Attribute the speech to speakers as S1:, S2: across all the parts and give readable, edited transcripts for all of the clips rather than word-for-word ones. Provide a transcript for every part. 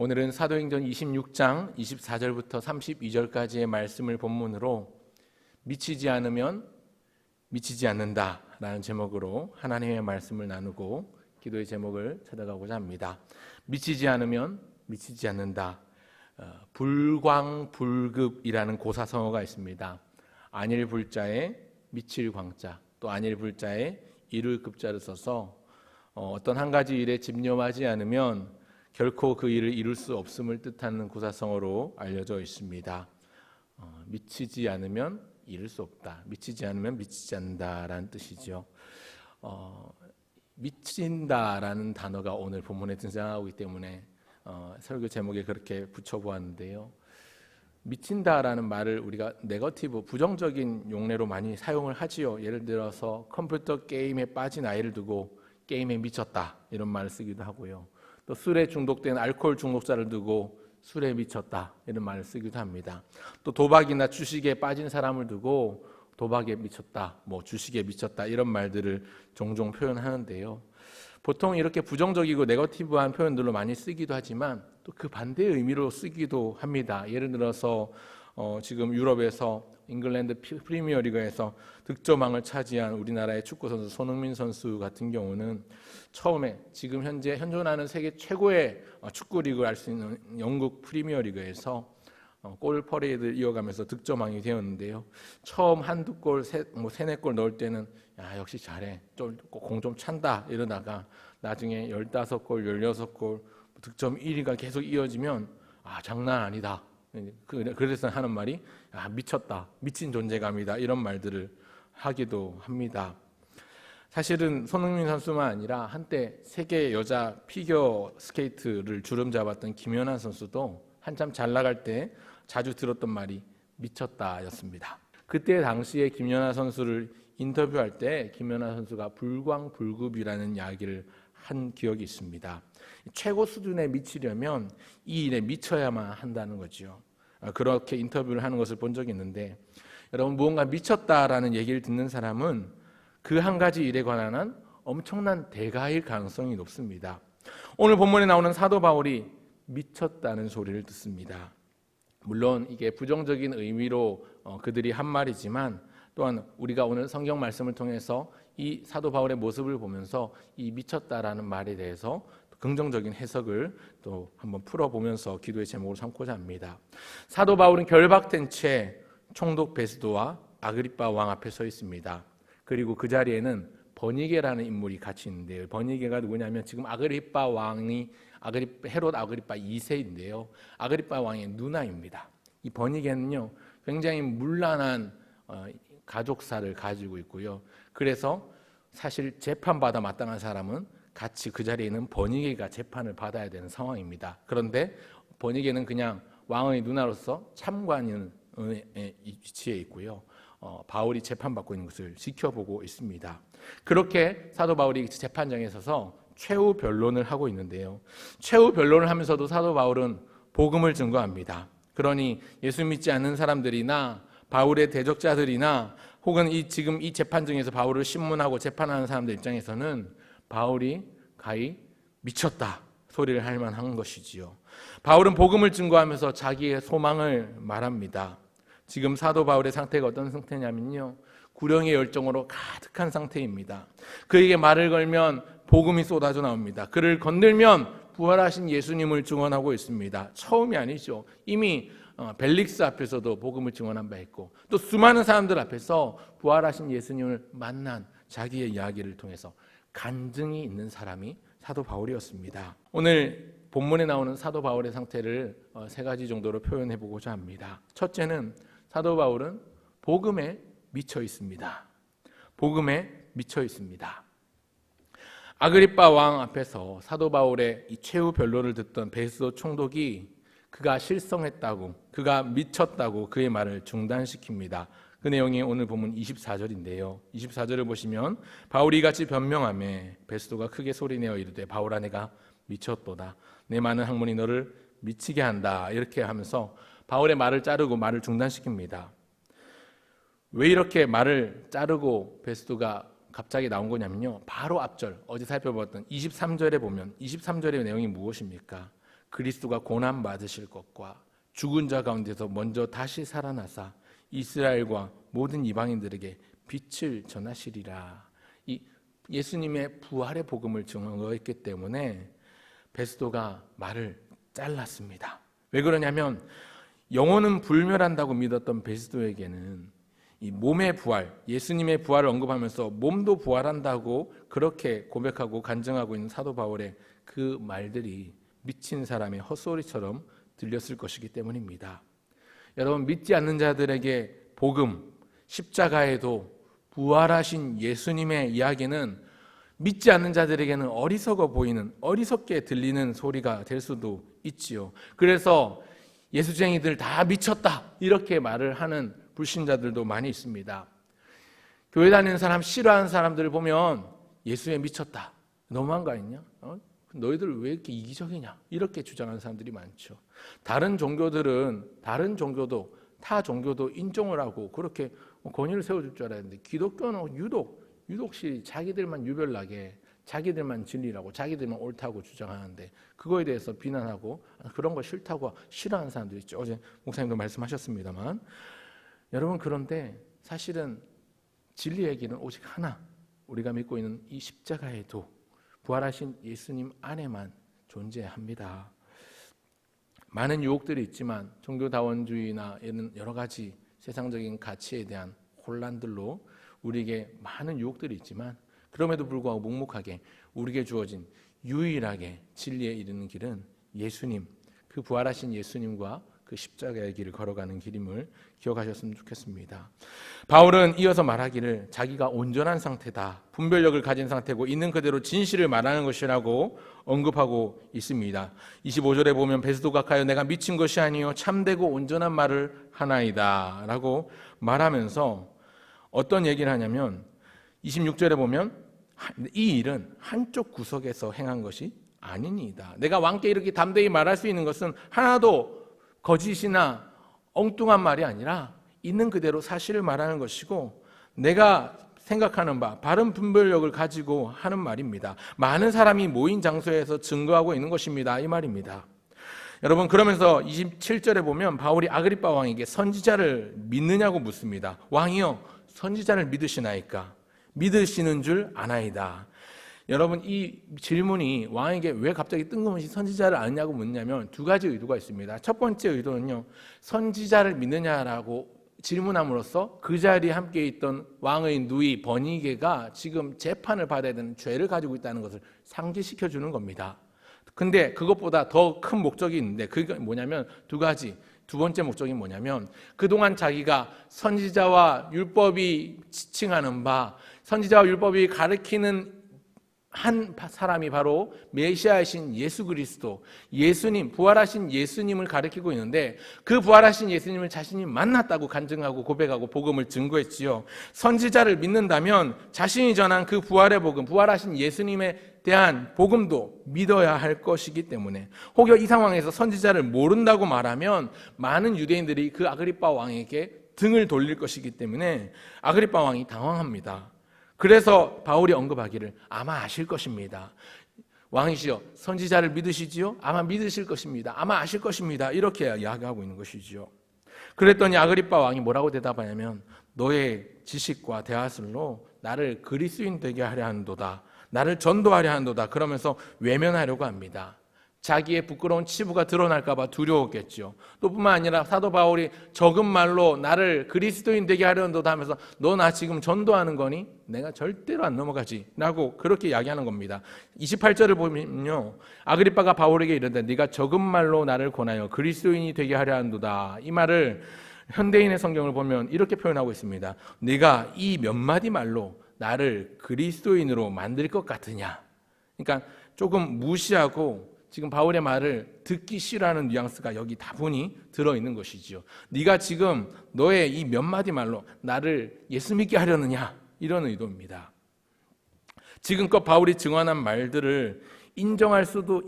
S1: 오늘은 사도행전 26장 24절부터 32절까지의 말씀을 본문으로 미치지 않으면 미치지 않는다 라는 제목으로 하나님의 말씀을 나누고 기도의 제목을 찾아가고자 합니다. 미치지 않으면 미치지 않는다. 불광불급이라는 고사성어가 있습니다. 안일불자에 미칠 광자, 또 안일불자에 이룰 급자를 써서 어떤 한 가지 일에 집념하지 않으면 결코 그 일을 이룰 수 없음을 뜻하는 고사성어로 알려져 있습니다. 미치지 않으면 이룰 수 없다. 미치지 않으면 미치지 않는다라는 뜻이죠. 미친다라는 단어가 오늘 본문에 등장하기 때문에 설교 제목에 그렇게 붙여보았는데요. 미친다라는 말을 우리가 네거티브, 부정적인 용례로 많이 사용을 하지요. 예를 들어서 컴퓨터 게임에 빠진 아이를 두고 게임에 미쳤다 이런 말을 쓰기도 하고요. 또 술에 중독된 알코올 중독자를 두고 술에 미쳤다 이런 말을 쓰기도 합니다. 또 도박이나 주식에 빠진 사람을 두고 도박에 미쳤다, 주식에 미쳤다 이런 말들을 종종 표현하는데요. 보통 이렇게 부정적이고 네거티브한 표현들로 많이 쓰기도 하지만 또 그 반대의 의미로 쓰기도 합니다. 예를 들어서 지금 유럽에서 잉글랜드 프리미어리그에서 득점왕을 차지한 우리나라의 축구 선수 손흥민 선수 같은 경우는 처음에 지금 현재 현존하는 세계 최고의 축구 리그를 알 수 있는 영국 프리미어리그에서 골 퍼레이드를 이어가면서 득점왕이 되었는데요. 처음 한두 골, 세네 골 넣을 때는 역시 잘해, 공 좀 찬다 이러다가 나중에 15골, 16골 득점 1위가 계속 이어지면 장난 아니다. 그래서 하는 말이 미쳤다, 미친 존재감이다 이런 말들을 하기도 합니다. 사실은 손흥민 선수만 아니라 한때 세계 여자 피겨 스케이트를 주름잡았던 김연아 선수도 한참 잘 나갈 때 자주 들었던 말이 미쳤다였습니다. 그때 당시에 김연아 선수를 인터뷰할 때 김연아 선수가 불광불급이라는 이야기를 한 기억이 있습니다. 최고 수준에 미치려면 이 일에 미쳐야만 한다는 거죠. 그렇게 인터뷰를 하는 것을 본 적이 있는데, 여러분, 무언가 미쳤다라는 얘기를 듣는 사람은 그 한 가지 일에 관한 한 엄청난 대가일 가능성이 높습니다. 오늘 본문에 나오는 사도 바울이 미쳤다는 소리를 듣습니다. 물론 이게 부정적인 의미로 그들이 한 말이지만, 또한 우리가 오늘 성경 말씀을 통해서 이 사도 바울의 모습을 보면서 이 미쳤다라는 말에 대해서 긍정적인 해석을 또 한번 풀어보면서 기도의 제목으로 삼고자 합니다. 사도 바울은 결박된 채 총독 베스도와 아그리빠 왕 앞에 서 있습니다. 그리고 그 자리에는 버니게라는 인물이 같이 있는데요. 버니게가 누구냐면 지금 아그리빠 왕이 헤롯 아그리빠 2세인데요. 아그리빠 왕의 누나입니다. 이 버니게는요, 굉장히 문란한 가족사를 가지고 있고요. 그래서 사실 재판받아 마땅한 사람은 같이 그 자리에 있는 버니게가 재판을 받아야 되는 상황입니다. 그런데 버니게는 그냥 왕의 누나로서 참관인 위치에 있고요. 바울이 재판받고 있는 것을 지켜보고 있습니다. 그렇게 사도 바울이 재판장에 서서 최후 변론을 하고 있는데요. 최후 변론을 하면서도 사도 바울은 복음을 증거합니다. 그러니 예수 믿지 않는 사람들이나 바울의 대적자들이나 혹은 지금 이 재판정에서 바울을 신문하고 재판하는 사람들 입장에서는 바울이 가히 미쳤다 소리를 할 만한 것이지요. 바울은 복음을 증거하면서 자기의 소망을 말합니다. 지금 사도 바울의 상태가 어떤 상태냐면요, 구령의 열정으로 가득한 상태입니다. 그에게 말을 걸면 복음이 쏟아져 나옵니다. 그를 건들면 부활하신 예수님을 증언하고 있습니다. 처음이 아니죠. 이미 벨릭스 앞에서도 복음을 증언한 바 있고, 또 수많은 사람들 앞에서 부활하신 예수님을 만난 자기의 이야기를 통해서 간증이 있는 사람이 사도 바울이었습니다. 오늘 본문에 나오는 사도 바울의 상태를 세 가지 정도로 표현해 보고자 합니다. 첫째는 사도 바울은 복음에 미쳐 있습니다. 복음에 미쳐 있습니다. 아그리빠 왕 앞에서 사도 바울의 이 최후 변론을 듣던 베스도 총독이 그가 실성했다고, 그가 미쳤다고 그의 말을 중단시킵니다. 그 내용이 오늘 본문 24절인데요. 24절을 보시면 바울이 이같이 변명하매 베스도가 크게 소리내어 이르되 바울아 내가 미쳤도다. 내 많은 학문이 너를 미치게 한다. 이렇게 하면서 바울의 말을 자르고 말을 중단시킵니다. 왜 이렇게 말을 자르고 베스도가 갑자기 나온 거냐면요, 바로 앞절 어제 살펴봤던 23절에 보면 23절의 내용이 무엇입니까? 그리스도가 고난 받으실 것과 죽은 자 가운데서 먼저 다시 살아나사 이스라엘과 모든 이방인들에게 빛을 전하시리라. 이 예수님의 부활의 복음을 증거했기 때문에 베스도가 말을 잘랐습니다. 왜 그러냐면 영혼은 불멸한다고 믿었던 베스도에게는 이 몸의 부활, 예수님의 부활을 언급하면서 몸도 부활한다고 그렇게 고백하고 간증하고 있는 사도 바울의 그 말들이 미친 사람의 헛소리처럼 들렸을 것이기 때문입니다. 여러분, 믿지 않는 자들에게 복음, 십자가에도 부활하신 예수님의 이야기는 믿지 않는 자들에게는 어리석어 보이는, 어리석게 들리는 소리가 될 수도 있지요. 그래서 예수쟁이들 다 미쳤다 이렇게 말을 하는 불신자들도 많이 있습니다. 교회 다니는 사람, 싫어하는 사람들을 보면 예수에 미쳤다, 너무한 거 아니냐? 너희들 왜 이렇게 이기적이냐? 이렇게 주장하는 사람들이 많죠. 다른 종교들은 타 종교도 인정을 하고 그렇게 권위를 세워줄 줄 알았는데 기독교는 유독 자기들만 유별나게, 자기들만 진리라고, 자기들만 옳다고 주장하는데 그거에 대해서 비난하고 그런 거 싫다고 싫어하는 사람들이 있죠. 어제 목사님도 말씀하셨습니다만, 여러분, 그런데 사실은 진리 얘기는 오직 하나, 우리가 믿고 있는 이 십자가에도 부활하신 예수님 안에만 존재합니다. 많은 유혹들이 있지만 종교다원주의나 이런 여러 가지 세상적인 가치에 대한 혼란들로 우리에게 많은 유혹들이 있지만 그럼에도 불구하고 묵묵하게 우리에게 주어진 유일하게 진리에 이르는 길은 예수님, 그 부활하신 예수님과 그 십자가의 길을 걸어가는 길임을 기억하셨으면 좋겠습니다. 바울은 이어서 말하기를 자기가 온전한 상태다, 분별력을 가진 상태고 있는 그대로 진실을 말하는 것이라고 언급하고 있습니다. 25절에 보면 베스도가 가여 내가 미친 것이 아니요 참되고 온전한 말을 하나이다 라고 말하면서 어떤 얘기를 하냐면 26절에 보면 이 일은 한쪽 구석에서 행한 것이 아니니이다. 내가 왕께 이렇게 담대히 말할 수 있는 것은 하나도 거짓이나 엉뚱한 말이 아니라 있는 그대로 사실을 말하는 것이고 내가 생각하는 바, 바른 분별력을 가지고 하는 말입니다. 많은 사람이 모인 장소에서 증거하고 있는 것입니다. 이 말입니다. 여러분, 그러면서 27절에 보면 바울이 아그리빠 왕에게 선지자를 믿느냐고 묻습니다. 왕이여, 선지자를 믿으시나이까? 믿으시는 줄 아나이다. 여러분, 이 질문이 왕에게 왜 갑자기 뜬금없이 선지자를 아느냐고 묻냐면 두 가지 의도가 있습니다. 첫 번째 의도는요, 선지자를 믿느냐라고 질문함으로써 그 자리에 함께 있던 왕의 누이 버니게가 지금 재판을 받아야 되는 죄를 가지고 있다는 것을 상기시켜 주는 겁니다. 근데 그것보다 더 큰 목적이 있는데 그게 뭐냐면 두 가지. 두 번째 목적이 뭐냐면 그동안 자기가 선지자와 율법이 지칭하는 바, 선지자와 율법이 가르치는 한 사람이 바로 메시아이신 예수 그리스도, 예수님, 부활하신 예수님을 가리키고 있는데 그 부활하신 예수님을 자신이 만났다고 간증하고 고백하고 복음을 증거했지요. 선지자를 믿는다면 자신이 전한 그 부활의 복음, 부활하신 예수님에 대한 복음도 믿어야 할 것이기 때문에 혹여 이 상황에서 선지자를 모른다고 말하면 많은 유대인들이 그 아그리빠 왕에게 등을 돌릴 것이기 때문에 아그리빠 왕이 당황합니다. 그래서 바울이 언급하기를 아마 아실 것입니다. 왕이시여, 선지자를 믿으시지요? 아마 믿으실 것입니다. 아마 아실 것입니다. 이렇게 이야기하고 있는 것이지요. 그랬더니 아그리빠 왕이 뭐라고 대답하냐면 너의 지식과 대화술로 나를 그리스도인 되게 하려 하는도다. 나를 전도하려 하는도다. 그러면서 외면하려고 합니다. 자기의 부끄러운 치부가 드러날까 봐 두려웠겠죠. 또 뿐만 아니라 사도 바울이 적은 말로 나를 그리스도인 되게 하려는도다 하면서 너 나 지금 전도하는 거니? 내가 절대로 안 넘어가지 라고 그렇게 이야기하는 겁니다. 28절을 보면요, 아그리빠가 바울에게 이르되 네가 적은 말로 나를 권하여 그리스도인이 되게 하려 하는도다. 이 말을 현대인의 성경을 보면 이렇게 표현하고 있습니다. 네가 이 몇 마디 말로 나를 그리스도인으로 만들 것 같으냐. 그러니까 조금 무시하고 지금 바울의 말을 듣기 싫어하는 뉘앙스가 여기 다분히 들어있는 것이지요. 네가 지금 너의 이 몇 마디 말로 나를 예수 믿게 하려느냐, 이런 의도입니다. 지금껏 바울이 증언한 말들을 인정할 수도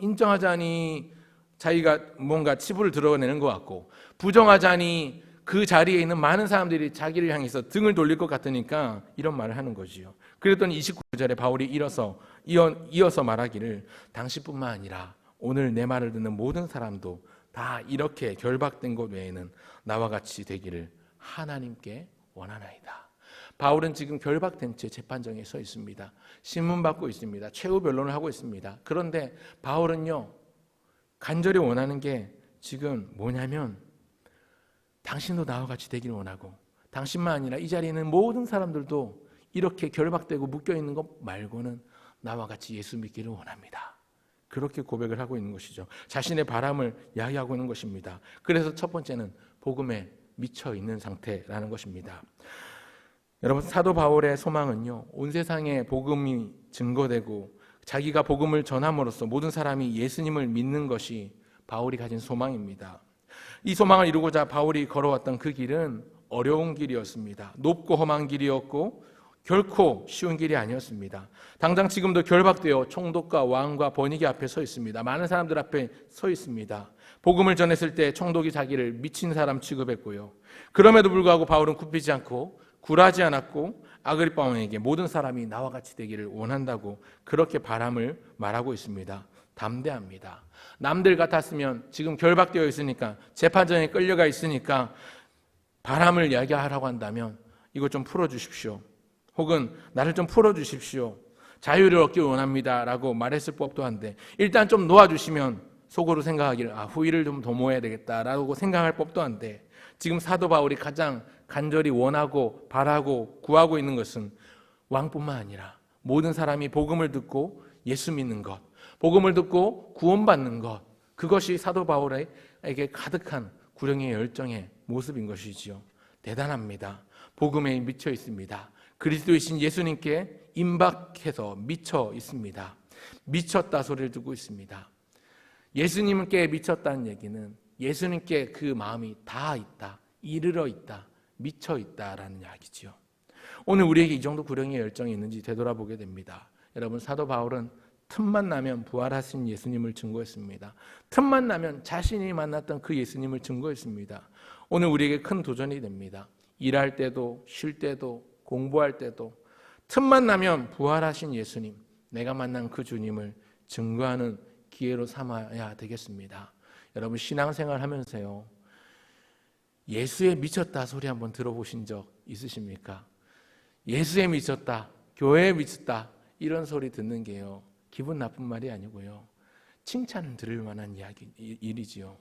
S1: 인정하자니 자기가 뭔가 치부를 드러내는 것 같고, 부정하자니 그 자리에 있는 많은 사람들이 자기를 향해서 등을 돌릴 것 같으니까 이런 말을 하는 거지요. 그랬더니 29절에 바울이 이어서 말하기를 당신뿐만 아니라 오늘 내 말을 듣는 모든 사람도 다 이렇게 결박된 것 외에는 나와 같이 되기를 하나님께 원하나이다. 바울은 지금 결박된 채 재판정에 서 있습니다. 신문받고 있습니다. 최후 변론을 하고 있습니다. 그런데 바울은요, 간절히 원하는 게 지금 뭐냐면 당신도 나와 같이 되기를 원하고, 당신만 아니라 이 자리에 있는 모든 사람들도 이렇게 결박되고 묶여있는 것 말고는 나와 같이 예수 믿기를 원합니다. 그렇게 고백을 하고 있는 것이죠. 자신의 바람을 이야기하고 있는 것입니다. 그래서 첫 번째는 복음에 미쳐 있는 상태라는 것입니다. 여러분, 사도 바울의 소망은요, 온 세상에 복음이 증거되고 자기가 복음을 전함으로써 모든 사람이 예수님을 믿는 것이 바울이 가진 소망입니다. 이 소망을 이루고자 바울이 걸어왔던 그 길은 어려운 길이었습니다. 높고 험한 길이었고 결코 쉬운 길이 아니었습니다. 당장 지금도 결박되어 총독과 왕과 번이게 앞에 서 있습니다. 많은 사람들 앞에 서 있습니다. 복음을 전했을 때 총독이 자기를 미친 사람 취급했고요. 그럼에도 불구하고 바울은 굽히지 않고 굴하지 않았고 아그리빠 왕에게 모든 사람이 나와 같이 되기를 원한다고 그렇게 바람을 말하고 있습니다. 담대합니다. 남들 같았으면 지금 결박되어 있으니까, 재판정에 끌려가 있으니까 바람을 이야기하라고 한다면 이거 좀 풀어주십시오, 혹은 나를 좀 풀어주십시오, 자유를 얻기 원합니다 라고 말했을 법도 한데, 일단 좀 놓아주시면 속으로 생각하기를 후일을 좀 더 모아야 되겠다라고 생각할 법도 한데, 지금 사도 바울이 가장 간절히 원하고 바라고 구하고 있는 것은 왕뿐만 아니라 모든 사람이 복음을 듣고 예수 믿는 것, 복음을 듣고 구원받는 것, 그것이 사도 바울에게 가득한 구령의 열정의 모습인 것이지요. 대단합니다. 복음에 미쳐 있습니다. 그리스도이신 예수님께 임박해서 미쳐 있습니다. 미쳤다 소리를 듣고 있습니다. 예수님께 미쳤다는 얘기는 예수님께 그 마음이 다 있다, 이르러 있다, 미쳐 있다라는 이야기지요. 오늘 우리에게 이 정도 구령의 열정이 있는지 되돌아보게 됩니다. 여러분, 사도 바울은 틈만 나면 부활하신 예수님을 증거했습니다. 틈만 나면 자신이 만났던 그 예수님을 증거했습니다. 오늘 우리에게 큰 도전이 됩니다. 일할 때도, 쉴 때도, 공부할 때도 틈만 나면 부활하신 예수님, 내가 만난 그 주님을 증거하는 기회로 삼아야 되겠습니다. 여러분, 신앙생활 하면서요, 예수에 미쳤다 소리 한번 들어보신 적 있으십니까? 예수에 미쳤다, 교회에 미쳤다, 이런 소리 듣는 게요, 기분 나쁜 말이 아니고요, 칭찬을 들을 만한 일이지요.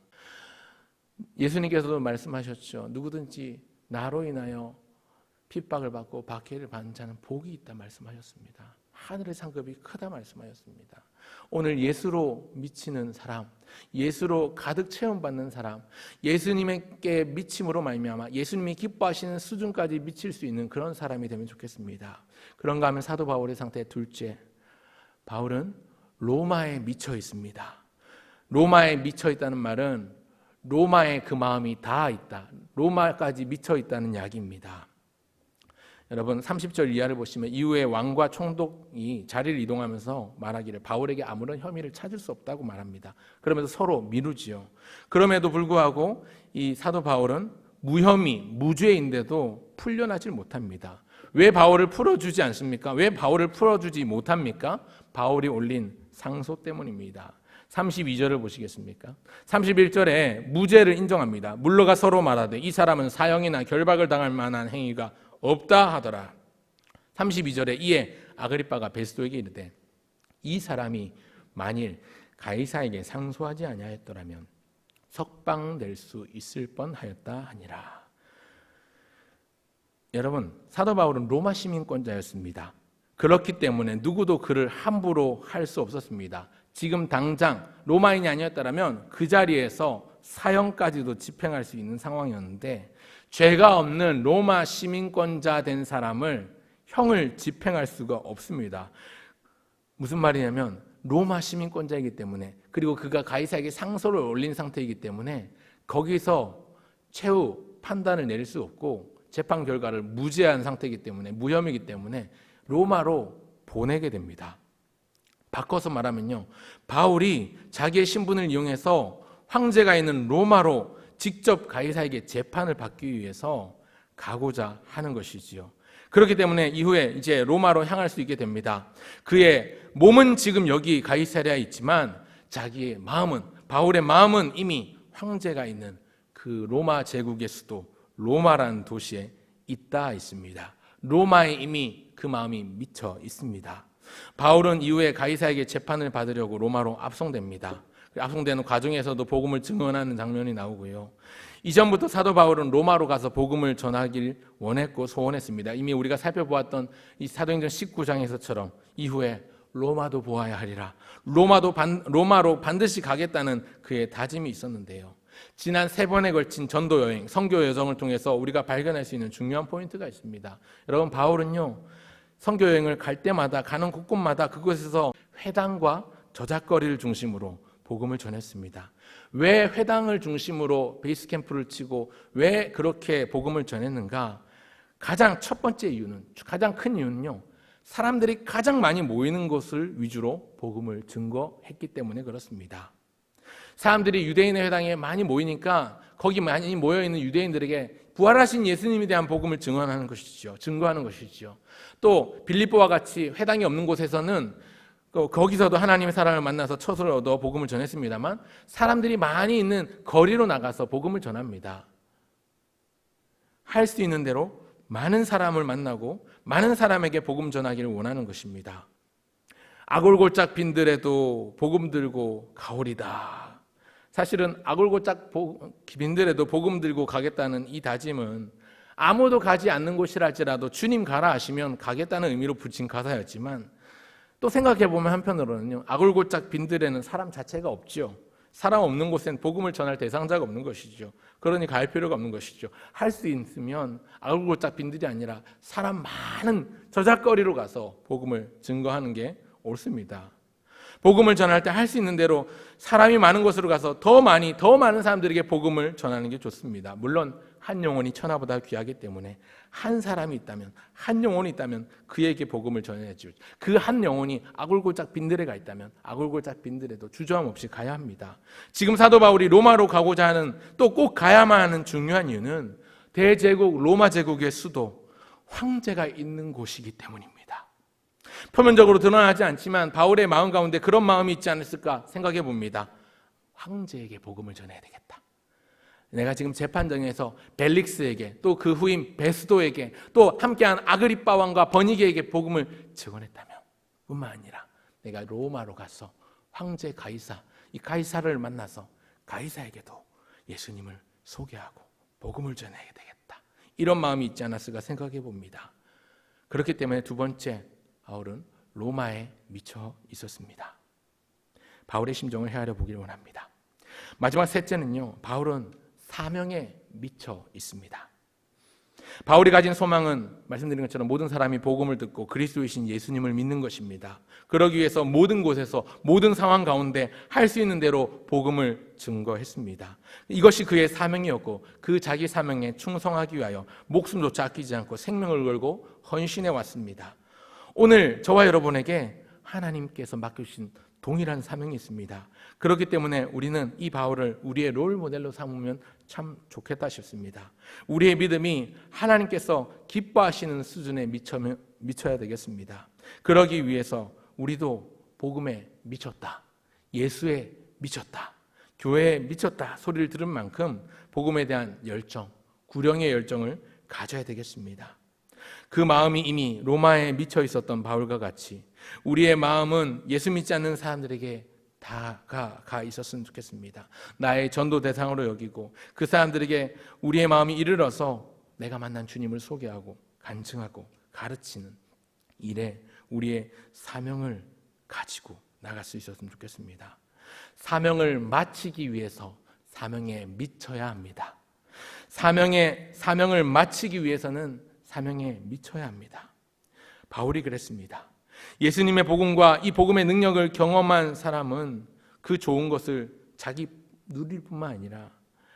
S1: 예수님께서도 말씀하셨죠. 누구든지 나로 인하여 핍박을 받고 박해를 받는 자는 복이 있다 말씀하셨습니다. 하늘의 상급이 크다 말씀하셨습니다. 오늘 예수로 미치는 사람, 예수로 가득 체험받는 사람, 예수님께 미침으로 말미암아 예수님이 기뻐하시는 수준까지 미칠 수 있는 그런 사람이 되면 좋겠습니다. 그런가 하면 사도 바울의 상태 둘째, 바울은 로마에 미쳐 있습니다. 로마에 미쳐 있다는 말은 로마에 그 마음이 다 있다, 로마까지 미쳐 있다는 이야기입니다. 여러분, 30절 이하를 보시면 이후에 왕과 총독이 자리를 이동하면서 말하기를 바울에게 아무런 혐의를 찾을 수 없다고 말합니다. 그러면서 서로 미루지요. 그럼에도 불구하고 이 사도 바울은 무혐의, 무죄인데도 풀려나질 못합니다. 왜 바울을 풀어주지 않습니까? 왜 바울을 풀어주지 못합니까? 바울이 올린 상소 때문입니다. 32절을 보시겠습니까? 31절에 무죄를 인정합니다. 물러가 서로 말하되 이 사람은 사형이나 결박을 당할 만한 행위가 없다 하더라. 32절에 이에 아그리빠가 베스도에게 이르되 이 사람이 만일 가이사에게 상소하지 아니하였더라면 석방될 수 있을 뻔하였다 하니라. 여러분, 사도 바울은 로마 시민권자였습니다. 그렇기 때문에 누구도 그를 함부로 할 수 없었습니다. 지금 당장 로마인이 아니었다면 그 자리에서 사형까지도 집행할 수 있는 상황이었는데, 죄가 없는 로마 시민권자 된 사람을 형을 집행할 수가 없습니다. 무슨 말이냐면 로마 시민권자이기 때문에, 그리고 그가 가이사에게 상소를 올린 상태이기 때문에 거기서 최후 판단을 내릴 수 없고 재판 결과를 무죄한 상태이기 때문에, 무혐의이기 때문에 로마로 보내게 됩니다. 바꿔서 말하면요, 바울이 자기의 신분을 이용해서 황제가 있는 로마로 직접 가이사에게 재판을 받기 위해서 가고자 하는 것이지요. 그렇기 때문에 이후에 이제 로마로 향할 수 있게 됩니다. 그의 몸은 지금 여기 가이사랴에 있지만 자기의 마음은, 바울의 마음은 이미 황제가 있는 그 로마 제국의 수도 로마라는 도시에 있다 있습니다. 로마에 이미 그 마음이 미쳐 있습니다. 바울은 이후에 가이사에게 재판을 받으려고 로마로 압송됩니다. 압송되는 과정에서도 복음을 증언하는 장면이 나오고요. 이전부터 사도 바울은 로마로 가서 복음을 전하길 원했고 소원했습니다. 이미 우리가 살펴보았던 이 사도행전 19장에서처럼 이후에 로마도 보아야 하리라, 로마로 반드시 가겠다는 그의 다짐이 있었는데요. 지난 3번에 걸친 전도 여행, 선교 여정을 통해서 우리가 발견할 수 있는 중요한 포인트가 있습니다. 여러분, 바울은요, 선교 여행을 갈 때마다, 가는 곳곳마다 그곳에서 회당과 저작거리를 중심으로 복음을 전했습니다. 왜 회당을 중심으로 베이스 캠프를 치고 왜 그렇게 복음을 전했는가? 가장 첫 번째 이유는, 가장 큰 이유는요, 사람들이 가장 많이 모이는 곳을 위주로 복음을 증거했기 때문에 그렇습니다. 사람들이 유대인의 회당에 많이 모이니까 거기 많이 모여있는 유대인들에게 부활하신 예수님에 대한 복음을 증거하는 것이죠. 또 빌립보와 같이 회당이 없는 곳에서는 거기서도 하나님의 사랑을 만나서 첫 얻어 복음을 전했습니다만 사람들이 많이 있는 거리로 나가서 복음을 전합니다. 할 수 있는 대로 많은 사람을 만나고 많은 사람에게 복음 전하기를 원하는 것입니다. 아골골짝 빈들에도 복음 들고 가오리다. 사실은 아골골짝 빈들에도 복음 들고 가겠다는 이 다짐은 아무도 가지 않는 곳이랄지라도 주님 가라 하시면 가겠다는 의미로 붙인 가사였지만, 또 생각해보면 한편으로는요, 아골골짝 빈들에는 사람 자체가 없죠. 사람 없는 곳엔 복음을 전할 대상자가 없는 것이죠. 그러니 갈 필요가 없는 것이죠. 할 수 있으면 아골골짝 빈들이 아니라 사람 많은 저작거리로 가서 복음을 증거하는 게 옳습니다. 복음을 전할 때 할 수 있는 대로 사람이 많은 곳으로 가서 더 많은 사람들에게 복음을 전하는 게 좋습니다. 물론 한 영혼이 천하보다 귀하기 때문에 한 사람이 있다면, 한 영혼이 있다면 그에게 복음을 전해야죠. 그 한 영혼이 아골골짝 빈들에 있다면 아골골짝 빈들에도 주저함 없이 가야 합니다. 지금 사도 바울이 로마로 가고자 하는, 또 꼭 가야만 하는 중요한 이유는 대제국 로마 제국의 수도 황제가 있는 곳이기 때문입니다. 표면적으로 드러나지 않지만 바울의 마음 가운데 그런 마음이 있지 않았을까 생각해 봅니다. 황제에게 복음을 전해야 되겠다. 내가 지금 재판정에서 벨릭스에게, 또 그 후임 베스도에게, 또 함께한 아그리빠 왕과 버니게에게 복음을 증언했다면 뿐만 아니라 내가 로마로 가서 황제 가이사, 이 가이사를 만나서 가이사에게도 예수님을 소개하고 복음을 전해야 되겠다. 이런 마음이 있지 않았을까 생각해 봅니다. 그렇기 때문에 두 번째, 바울은 로마에 미쳐 있었습니다. 바울의 심정을 헤아려 보기를 원합니다. 마지막 셋째는요, 바울은 사명에 미쳐 있습니다. 바울이 가진 소망은 말씀드린 것처럼 모든 사람이 복음을 듣고 그리스도이신 예수님을 믿는 것입니다. 그러기 위해서 모든 곳에서 모든 상황 가운데 할 수 있는 대로 복음을 증거했습니다. 이것이 그의 사명이었고 그 자기 사명에 충성하기 위하여 목숨조차 아끼지 않고 생명을 걸고 헌신해 왔습니다. 오늘 저와 여러분에게 하나님께서 맡겨주신 동일한 사명이 있습니다. 그렇기 때문에 우리는 이 바울을 우리의 롤 모델로 삼으면 참 좋겠다 싶습니다. 우리의 믿음이 하나님께서 기뻐하시는 수준에 미쳐야 되겠습니다. 그러기 위해서 우리도 복음에 미쳤다, 예수에 미쳤다, 교회에 미쳤다 소리를 들은 만큼 복음에 대한 열정, 구령의 열정을 가져야 되겠습니다. 그 마음이 이미 로마에 미쳐 있었던 바울과 같이 우리의 마음은 예수 믿지 않는 사람들에게 다가 있었으면 좋겠습니다. 나의 전도 대상으로 여기고 그 사람들에게 우리의 마음이 이르러서 내가 만난 주님을 소개하고 간증하고 가르치는 일에 우리의 사명을 가지고 나갈 수 있었으면 좋겠습니다. 사명을 마치기 위해서 사명에 미쳐야 합니다. 사명을 마치기 위해서는 사명에 미쳐야 합니다. 바울이 그랬습니다. 예수님의 복음과 이 복음의 능력을 경험한 사람은 그 좋은 것을 자기 누릴 뿐만 아니라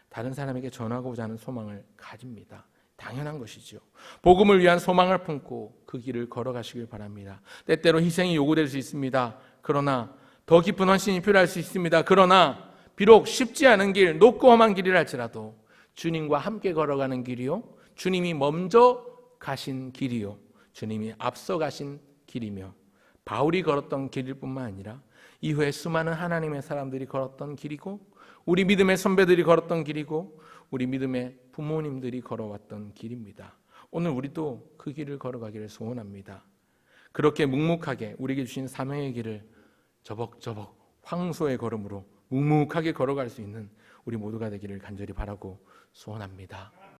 S1: 다른 사람에게 전하고자 하는 소망을 가집니다. 당연한 것이죠. 복음을 위한 소망을 품고 그 길을 걸어가시길 바랍니다. 때때로 희생이 요구될 수 있습니다. 그러나 더 깊은 헌신이 필요할 수 있습니다. 그러나 비록 쉽지 않은 길, 높고 험한 길이랄지라도 주님과 함께 걸어가는 길이요, 주님이 먼저 가신 길이요, 주님이 앞서 가신 길이며 바울이 걸었던 길일 뿐만 아니라 이후에 수많은 하나님의 사람들이 걸었던 길이고, 우리 믿음의 선배들이 걸었던 길이고, 우리 믿음의 부모님들이 걸어왔던 길입니다. 오늘 우리도 그 길을 걸어가기를 소원합니다. 그렇게 묵묵하게 우리에게 주신 사명의 길을 저벅저벅 황소의 걸음으로 묵묵하게 걸어갈 수 있는 우리 모두가 되기를 간절히 바라고 소원합니다.